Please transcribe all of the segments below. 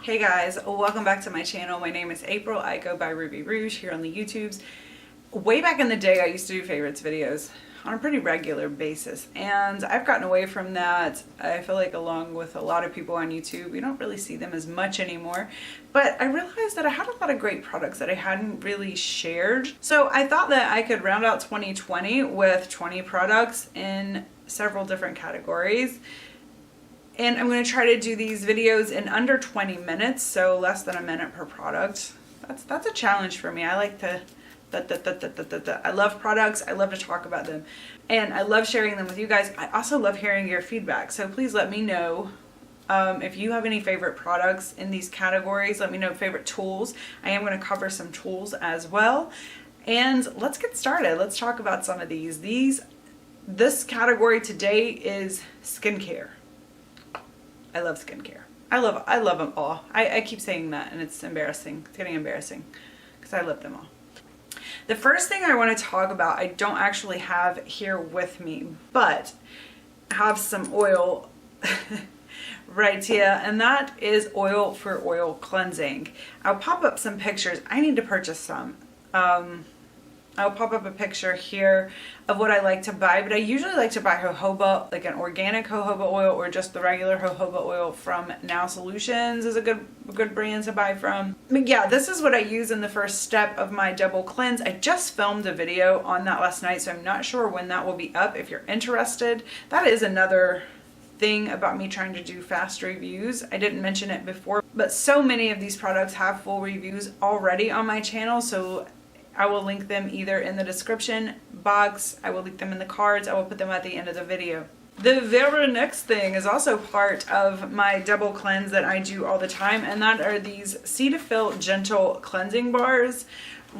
Hey guys, welcome back to my channel. My name is April. I go by Ruby Rouge here on the YouTubes. Way back in the day, I used to do favorites videos on a pretty regular basis, and I've gotten away from that. I feel like along with a lot of people on YouTube, we don't really see them as much anymore, but I realized that I had a lot of great products that I hadn't really shared. So I thought that I could round out 2020 with 20 products in several different categories. And I'm going to try to do these videos in under 20 minutes, so less than a minute per product. That's a challenge for me. I like to I love products. I love to talk about them. And I love sharing them with you guys. I also love hearing your feedback. So please let me know if you have any favorite products in these categories. Let me know favorite tools. I am going to cover some tools as well. And let's get started. Let's talk about some of these. This category today is skincare. I love skincare. I love them all. I keep saying that and it's embarrassing. It's getting embarrassing because I love them all. The first thing I want to talk about, I don't actually have here with me, but I have some oil right here, and that is oil for oil cleansing. I'll pop up some pictures. I need to purchase some. I'll pop up a picture here of what I like to buy, but I usually like to buy jojoba, like an organic jojoba oil, or just the regular jojoba oil from Now Solutions is a good brand to buy from. But yeah, this is what I use in the first step of my double cleanse. I just filmed a video on that last night, so I'm not sure when that will be up. If you're interested, that is another thing about me trying to do fast reviews. I didn't mention it before, but so many of these products have full reviews already on my channel, so I will link them either in the description box, I will link them in the cards, I will put them at the end of the video. The very next thing is also part of my double cleanse that I do all the time, and that are these Cetaphil Gentle Cleansing Bars.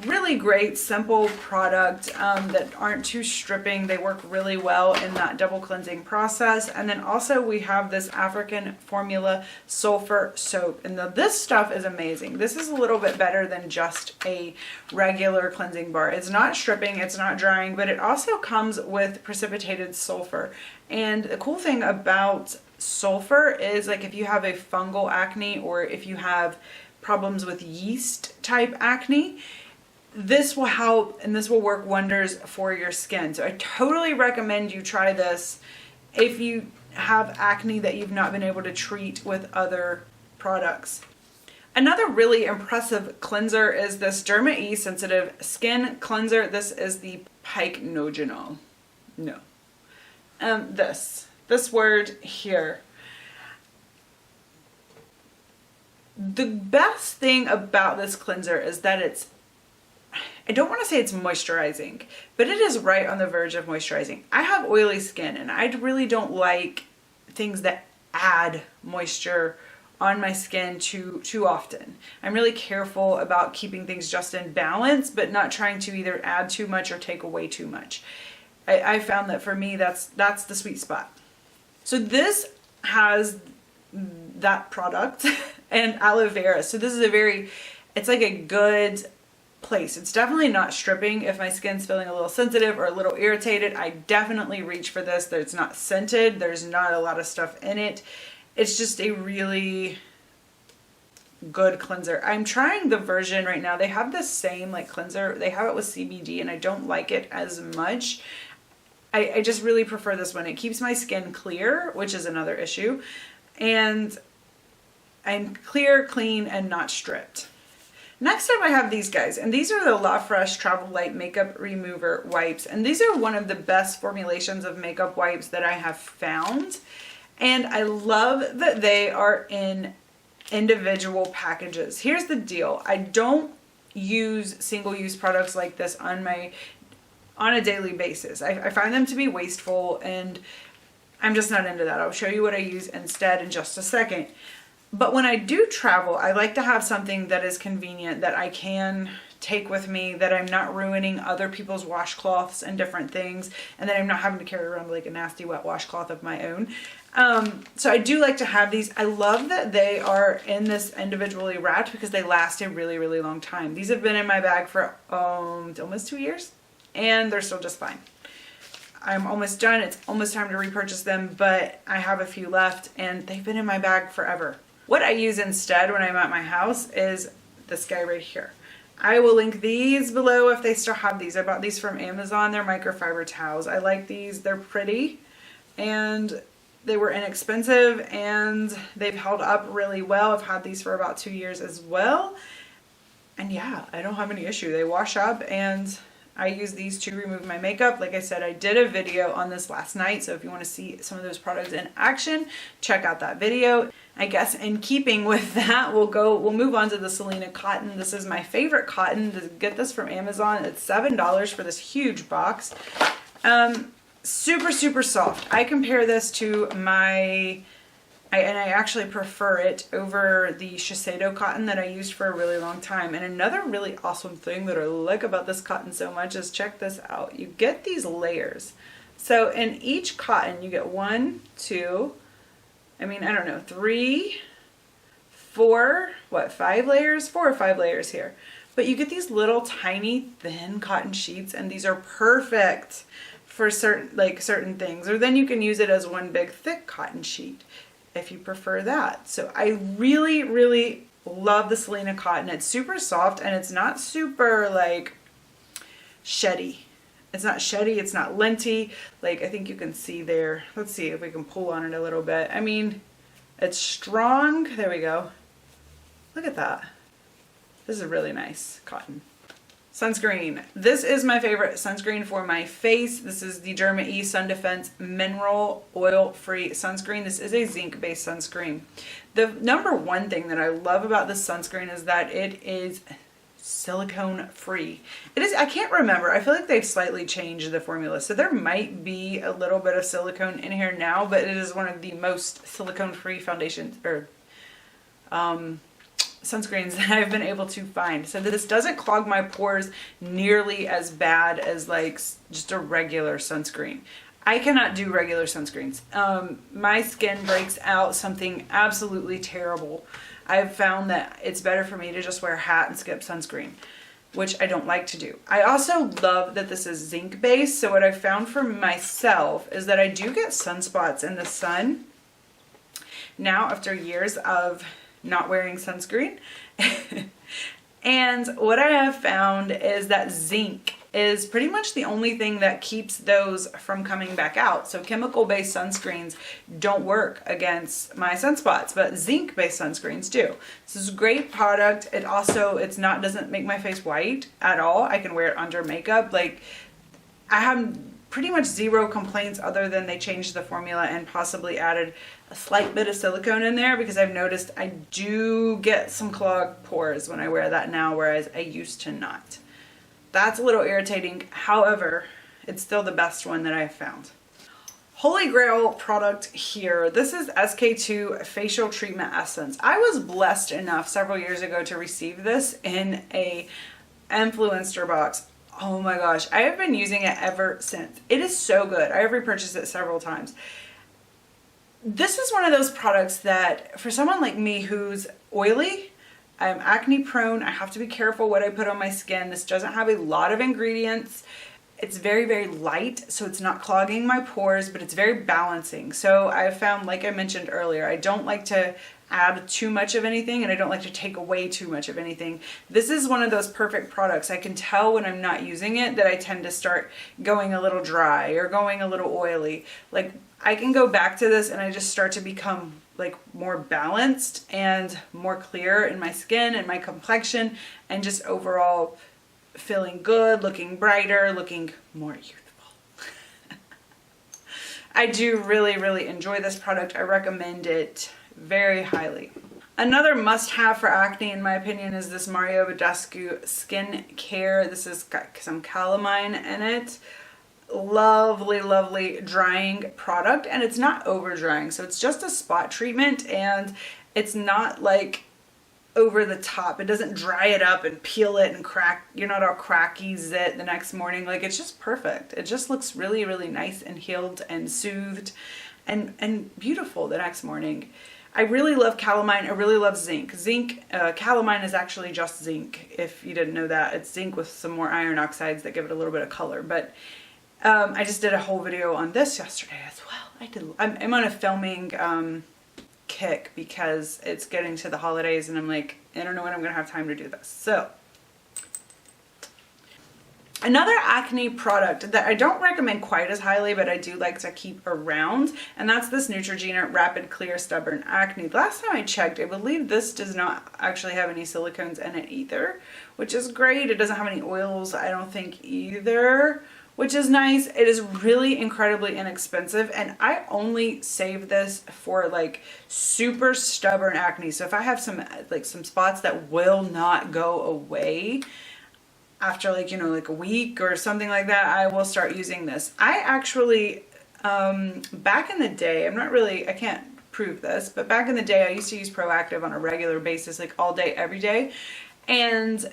Really great, simple product that aren't too stripping. They work really well in that double cleansing process. And then also we have this African Formula Sulphur Soap. And this stuff is amazing. This is a little bit better than just a regular cleansing bar. It's not stripping, it's not drying, but it also comes with precipitated sulfur. And the cool thing about sulfur is, like, if you have a fungal acne or if you have problems with yeast type acne, this will help and this will work wonders for your skin. So I totally recommend you try this if you have acne that you've not been able to treat with other products. Another really impressive cleanser is this Derma E Sensitive Skin Cleanser. This is the Pycnogenol. No. This word here. The best thing about this cleanser is that I don't want to say it's moisturizing, but it is right on the verge of moisturizing. I have oily skin and I really don't like things that add moisture on my skin too often. I'm really careful about keeping things just in balance, but not trying to either add too much or take away too much. I found that for me, that's the sweet spot. So this has that product and aloe vera. So this is it's like a good place. It's definitely not stripping. If my skin's feeling a little sensitive or a little irritated, I definitely reach for this. It's not scented. There's not a lot of stuff in it. It's just a really good cleanser. I'm trying the version right now. They have the same like cleanser. They have it with CBD and I don't like it as much. I just really prefer this one. It keeps my skin clear, which is another issue. And I'm clear, clean, and not stripped. Next up I have these guys, and these are the La Fresh Travel Light Makeup Remover Wipes, and these are one of the best formulations of makeup wipes that I have found, and I love that they are in individual packages. Here's the deal, I don't use single-use products like this on a daily basis. I find them to be wasteful, and I'm just not into that. I'll show you what I use instead in just a second. But when I do travel, I like to have something that is convenient, that I can take with me, that I'm not ruining other people's washcloths and different things, and that I'm not having to carry around like a nasty wet washcloth of my own. So I do like to have these. I love that they are in this individually wrapped because they last a really, really long time. These have been in my bag for almost 2 years, and they're still just fine. I'm almost done. It's almost time to repurchase them, but I have a few left and they've been in my bag forever. What I use instead when I'm at my house is this guy right here. I will link these below if they still have these. I bought these from Amazon. They're microfiber towels. I like these. They're pretty and they were inexpensive and they've held up really well. I've had these for about 2 years as well. And yeah, I don't have any issue. They wash up and I use these to remove my makeup. Like I said, I did a video on this last night. So if you want to see some of those products in action, check out that video. I guess in keeping with that, we'll move on to the Selena Cotton. This is my favorite cotton. To get this from Amazon, it's $7 for this huge box. Super, super soft. I compare this to my, and I actually prefer it over the Shiseido cotton that I used for a really long time. And another really awesome thing that I like about this cotton so much is, check this out. You get these layers. So in each cotton, you get 1, 2, I don't know, 3, 4, 5 layers? 4 or 5 layers here. But you get these little tiny thin cotton sheets, and these are perfect for certain things. Or then you can use it as one big thick cotton sheet if you prefer that. So I really, really love the Selena Cotton. It's super soft and it's not super like sheddy. It's not sheddy, it's not linty. Like I think you can see there. Let's see if we can pull on it a little bit. It's strong. There we go. Look at that. This is a really nice cotton. Sunscreen. This is my favorite sunscreen for my face. This is the Derma E Sun Defense Mineral Oil-Free Sunscreen. This is a zinc-based sunscreen. The number one thing that I love about this sunscreen is that it is silicone free. It is, I can't remember. I feel like they've slightly changed the formula. So there might be a little bit of silicone in here now, but it is one of the most silicone free foundations or sunscreens that I've been able to find. So this doesn't clog my pores nearly as bad as like just a regular sunscreen. I cannot do regular sunscreens. My skin breaks out something absolutely terrible. I've found that it's better for me to just wear a hat and skip sunscreen, which I don't like to do. I also love that this is zinc based. So what I've found for myself is that I do get sunspots in the sun now after years of not wearing sunscreen. And what I have found is that zinc is pretty much the only thing that keeps those from coming back out. So chemical based sunscreens don't work against my sunspots, but zinc based sunscreens do. This is a great product. It also, doesn't make my face white at all. I can wear it under makeup. Like I have pretty much zero complaints other than they changed the formula and possibly added a slight bit of silicone in there, because I've noticed I do get some clogged pores when I wear that now, whereas I used to not. That's a little irritating. However, it's still the best one that I've found. Holy Grail product here. This is SK2 Facial Treatment Essence. I was blessed enough several years ago to receive this in a influencer box. Oh my gosh, I have been using it ever since. It is so good. I have repurchased it several times. This is one of those products that for someone like me who's oily, I'm acne prone, I have to be careful what I put on my skin. This doesn't have a lot of ingredients. It's very, very light, so it's not clogging my pores, but it's very balancing. So I've found, like I mentioned earlier, I don't like to add too much of anything and I don't like to take away too much of anything. This is one of those perfect products. I can tell when I'm not using it that I tend to start going a little dry or going a little oily. Like I can go back to this and I just start to become like more balanced and more clear in my skin and my complexion, and just overall feeling good, looking brighter, looking more youthful. I do really, really enjoy this product. I recommend it very highly. Another must-have for acne, in my opinion, is this Mario Badescu Skin Care. This has got some calamine in it. Lovely, lovely drying product, and it's not over drying, so it's just a spot treatment, and it's not like over the top. It doesn't dry it up and peel it and crack. You're not all cracky zit the next morning. Like, it's just perfect. It just looks really, really nice and healed and soothed and beautiful the next morning. I really love calamine. I really love zinc. Calamine is actually just zinc, if you didn't know that. It's zinc with some more iron oxides that give it a little bit of color. But I just did a whole video on this yesterday as well. I'm on a filming kick because it's getting to the holidays and I'm like, I don't know when I'm gonna have time to do this. So another acne product that I don't recommend quite as highly, but I do like to keep around, and that's this Neutrogena Rapid Clear Stubborn Acne. The last time I checked, I believe this does not actually have any silicones in it either, which is great. It doesn't have any oils, I don't think either, which is nice. It is really incredibly inexpensive, and I only save this for like super stubborn acne. So if I have some spots that will not go away after like, you know, like a week or something like that, I will start using this. I actually, back in the day, I can't prove this, but back in the day I used to use Proactive on a regular basis, like all day, every day. And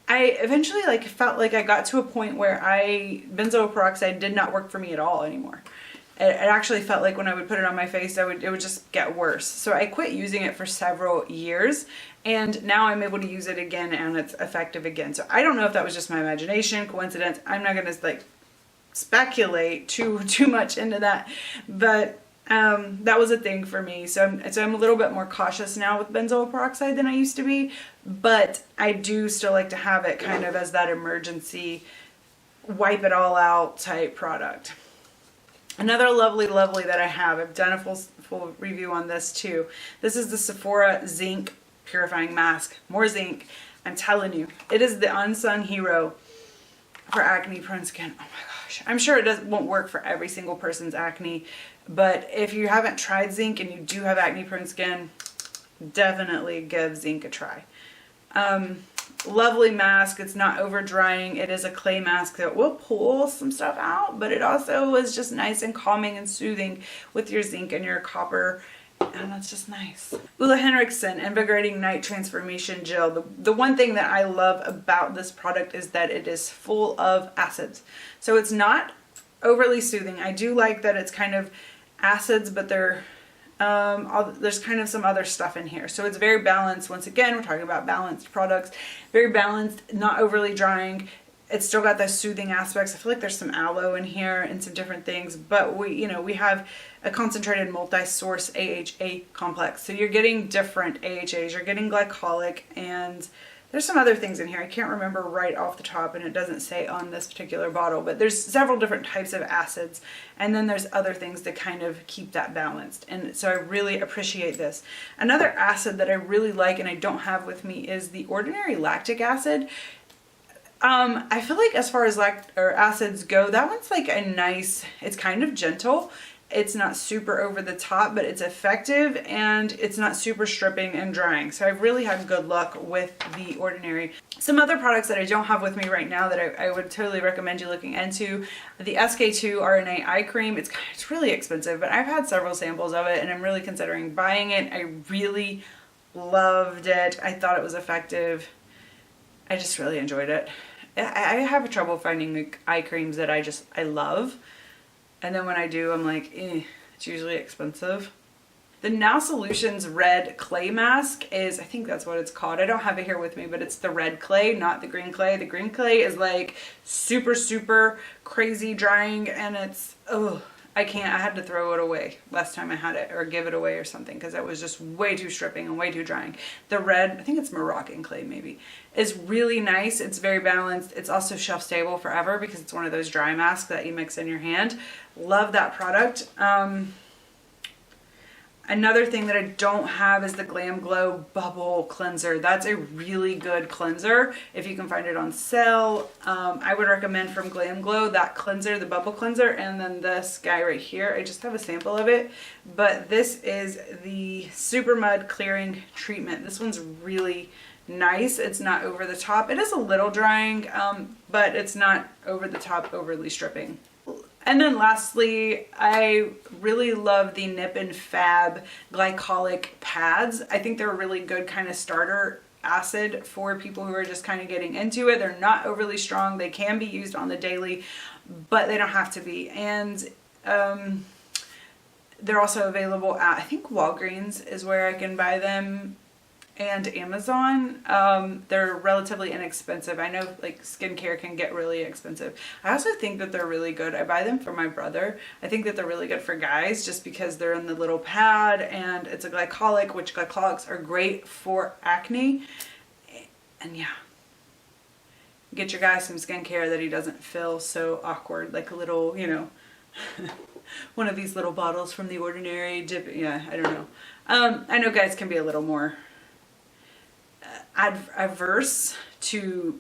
I eventually like felt like I got to a point where benzoyl peroxide did not work for me at all anymore. It actually felt like when I would put it on my face, it would just get worse. So I quit using it for several years, and now I'm able to use it again and it's effective again. So I don't know if that was just my imagination, coincidence. I'm not gonna like speculate too much into that, but that was a thing for me. So I'm a little bit more cautious now with benzoyl peroxide than I used to be, but I do still like to have it kind of as that emergency wipe it all out type product. Another lovely that I have, I've done a full review on this too. This is the Sephora Zinc Purifying Mask. More zinc. I'm telling you, it is the unsung hero for acne prone skin. Oh my gosh. I'm sure it won't work for every single person's acne, but if you haven't tried zinc and you do have acne prone skin, definitely give zinc a try. Lovely mask. It's not over drying. It is a clay mask that will pull some stuff out, but it also is just nice and calming and soothing with your zinc and your copper, and that's just nice. Henrikson Invigorating Night Transformation Gel. The one thing that I love about this product is that it is full of acids. So it's not overly soothing. I do like that it's kind of acids, but there's kind of some other stuff in here. So it's very balanced. Once again, we're talking about balanced products. Very balanced, not overly drying. It's still got those soothing aspects. I feel like there's some aloe in here and some different things, but we have a concentrated multi-source AHA complex. So you're getting different AHAs. You're getting glycolic, and there's some other things in here. I can't remember right off the top, and it doesn't say on this particular bottle, but there's several different types of acids, and then there's other things that kind of keep that balanced. And so I really appreciate this. Another acid that I really like and I don't have with me is the Ordinary lactic acid. I feel like as far as acids go, that one's like it's kind of gentle. It's not super over the top, but it's effective, and it's not super stripping and drying. So I've really had good luck with the Ordinary. Some other products that I don't have with me right now that I would totally recommend you looking into, the SKII RNA eye cream. It's really expensive, but I've had several samples of it and I'm really considering buying it. I really loved it. I thought it was effective. I just really enjoyed it. I have trouble finding like eye creams that I love. And then when I do, I'm like, it's usually expensive. The Now Solutions Red Clay Mask is, I think that's what it's called. I don't have it here with me, but it's the red clay, not the green clay. The green clay is like super crazy drying, and it's, I can't. I had to throw it away last time I had it, or give it away or something, because it was just way too stripping and way too drying. The red, I think it's Moroccan clay maybe, is really nice. It's very balanced. It's also shelf stable forever because it's one of those dry masks that you mix in your hand. Love that product. Another thing that I don't have is the Glamglow Bubble Cleanser. That's a really good cleanser. If you can find it on sale, I would recommend from Glamglow that cleanser, the Bubble Cleanser, and then this guy right here. I just have a sample of it, but this is the Supermud Clearing Treatment. This one's really nice. It's not over the top. It is a little drying, but it's not over the top, overly stripping. And then lastly, I really love the Nip and Fab Glycolic Pads. I think they're a really good kind of starter acid for people who are just kind of getting into it. They're not overly strong. They can be used on the daily, but they don't have to be. And they're also available at, I think Walgreens is where I can buy them. and Amazon. They're relatively inexpensive. I know like skincare can get really expensive. I also think that they're really good. I buy them for my brother. I think that they're really good for guys just because they're in the little pad and it's a glycolic, which glycolics are great for acne. And yeah, get your guy some skincare that he doesn't feel so awkward, like a little, you know, one of these little bottles from the Ordinary dip. Yeah, I don't know. I know guys can be a little more adverse to,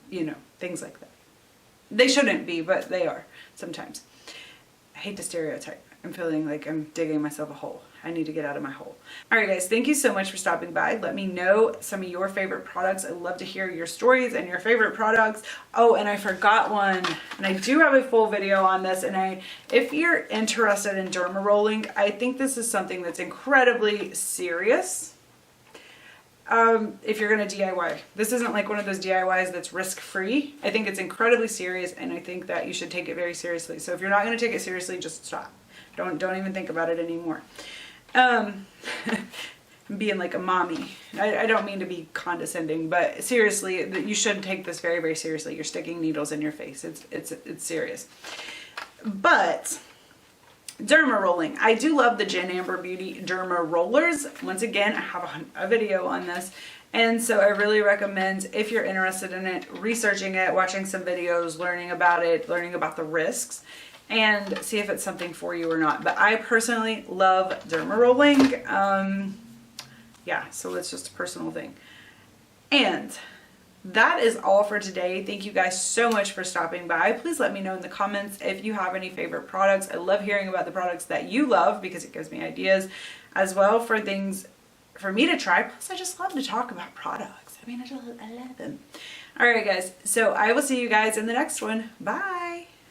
you know, things like that. They shouldn't be, but they are sometimes. I hate to stereotype. I'm feeling like I'm digging myself a hole. I need to get out of my hole. All right, guys, thank you so much for stopping by. Let me know some of your favorite products. I'd love to hear your stories and your favorite products. Oh, and I forgot one, and I do have a full video on this, and if you're interested in derma rolling, I think this is something that's incredibly serious. If you're going to DIY. This isn't like one of those DIYs that's risk-free. I think it's incredibly serious, and I think that you should take it very seriously. So if you're not going to take it seriously, just stop. Don't even think about it anymore. Being like a mommy. I don't mean to be condescending, but seriously, you should take this very, very seriously. You're sticking needles in your face. It's serious. But derma rolling. I do love the Jen Amber Beauty derma rollers. Once again, I have a video on this. And so I really recommend, if you're interested in it, researching it, watching some videos, learning about it, learning about the risks, and see if it's something for you or not. But I personally love derma rolling. Yeah, so it's just a personal thing. And that is all for today. Thank you guys so much for stopping by. Please let me know in the comments if you have any favorite products. I love hearing about the products that you love because it gives me ideas as well for things for me to try. Plus, I just love to talk about products. I mean, I love them. All right, guys. So I will see you guys in the next one. Bye.